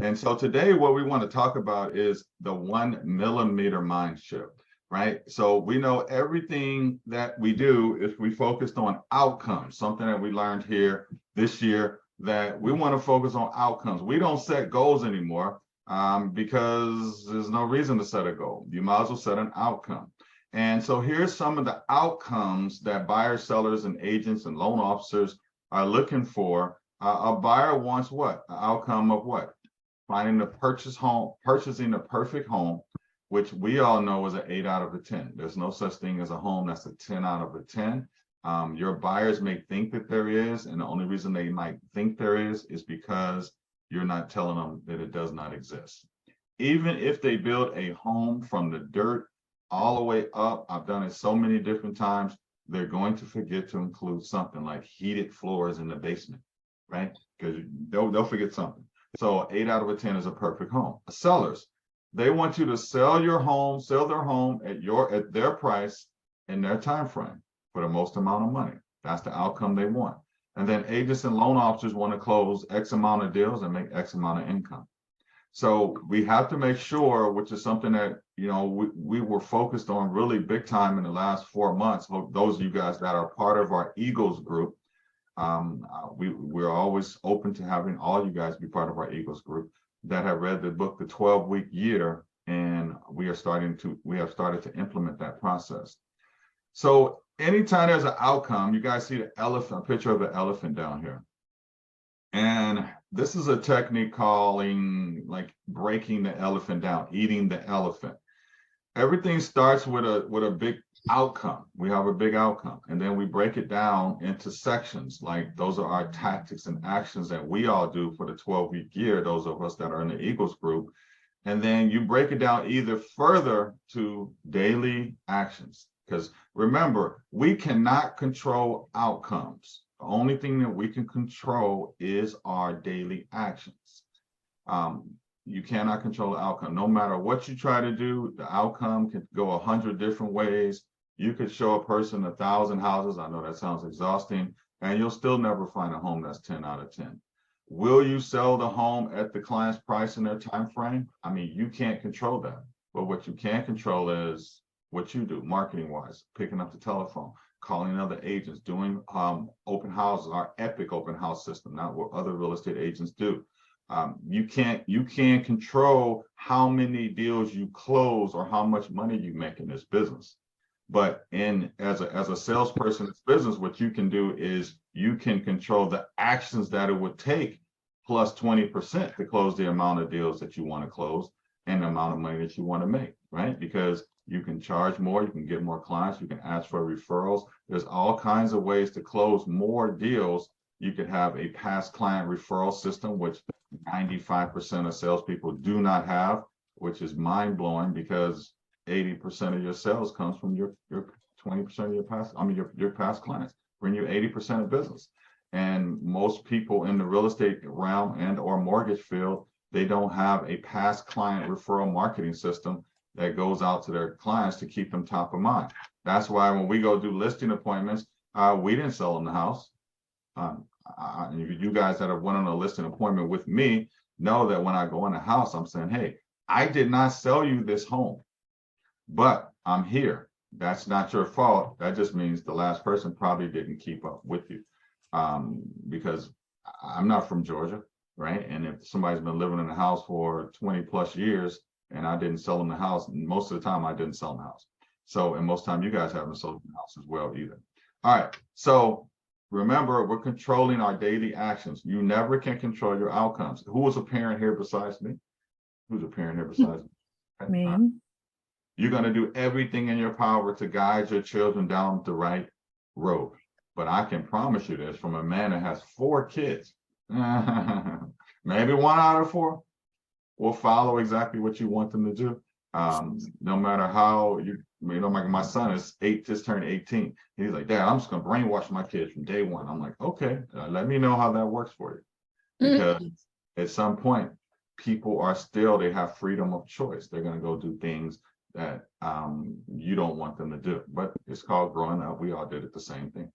And so today, what we want to talk about is the 1 millimeter mind shift, right? So we know everything that we do is we focused on outcomes, something that we learned here this year, that we want to focus on outcomes. We don't set goals anymore because there's no reason to set a goal. You might as well set an outcome. And so here's some of the outcomes that buyers, sellers, and agents and loan officers are looking for. A buyer wants what? An outcome of what? Finding the purchasing the perfect home, which we all know is an 8 out of a 10. There's no such thing as a home that's a 10 out of a 10. Your buyers may think that there is, and the only reason they might think there is because you're not telling them that it does not exist. Even if they build a home from the dirt all the way up, I've done it so many different times, they're going to forget to include something like heated floors in the basement, right? Because they'll forget something. So 8 out of a 10 is a perfect home. Sellers, they want you to sell their home at their price in their time frame for the most amount of money. That's the outcome they want. And then agents and loan officers want to close X amount of deals and make X amount of income. So we have to make sure, which is something that we were focused on really big time in the last 4 months. Those of you guys that are part of our Eagles group, we're always open to having all you guys be part of our Eagles group that have read the book, The 12-Week Year, and we have started to implement that process. So anytime there's an outcome, you guys see a picture of the elephant down here. And this is a technique calling like breaking the elephant down, eating the elephant. Everything starts with a big outcome. We have a big outcome, and then we break it down into sections. Like those are our tactics and actions that we all do for the 12-week year, those of us that are in the Eagles group. And then you break it down either further to daily actions. Because remember, we cannot control outcomes. The only thing that we can control is our daily actions. You cannot control the outcome. No matter what you try to do, the outcome can go 100 different ways. You could show a person 1,000 houses. I know that sounds exhausting, and you'll still never find a home that's 10 out of 10. Will you sell the home at the client's price in their time frame? I mean, you can't control that. But what you can control is what you do, marketing-wise, picking up the telephone, calling other agents, doing open houses, our epic open house system, not what other real estate agents do. You can't control how many deals you close or how much money you make in this business. But as a salesperson in this business, what you can do is you can control the actions that it would take plus 20% to close the amount of deals that you want to close and the amount of money that you want to make, right? Because you can charge more, you can get more clients, you can ask for referrals. There's all kinds of ways to close more deals. You could have a past client referral system, which 95% of salespeople do not have, which is mind-blowing because 80% of your sales comes from your 20% of your past clients, bring you 80% of business. And most people in the real estate realm and or mortgage field, they don't have a past client referral marketing system that goes out to their clients to keep them top of mind. That's why when we go do listing appointments, we didn't sell them the house. You guys that have went on a listing appointment with me know that when I go in the house, I'm saying, hey, I did not sell you this home, but I'm here. That's not your fault. That just means the last person probably didn't keep up with you, because I'm not from Georgia, right? And if somebody's been living in the house for 20 plus years and I didn't sell them the house, most of the time I didn't sell them the house. So, and most of the time you guys haven't sold the house as well either. All right, so remember, we're controlling our daily actions. You never can control your outcomes. Who was a parent here besides me? Who's a parent here besides me? Okay. Me. Right. You're going to do everything in your power to guide your children down the right road. But I can promise you this from a man that has 4 kids, maybe 1 out of 4 will follow exactly what you want them to do. No matter how like my son is 8, just turned 18. He's like, Dad, I'm just gonna brainwash my kids from day one. I'm like, okay, let me know how that works for you. Because at some point, people they have freedom of choice. They're gonna go do things that you don't want them to do. But it's called growing up. We all did it the same thing.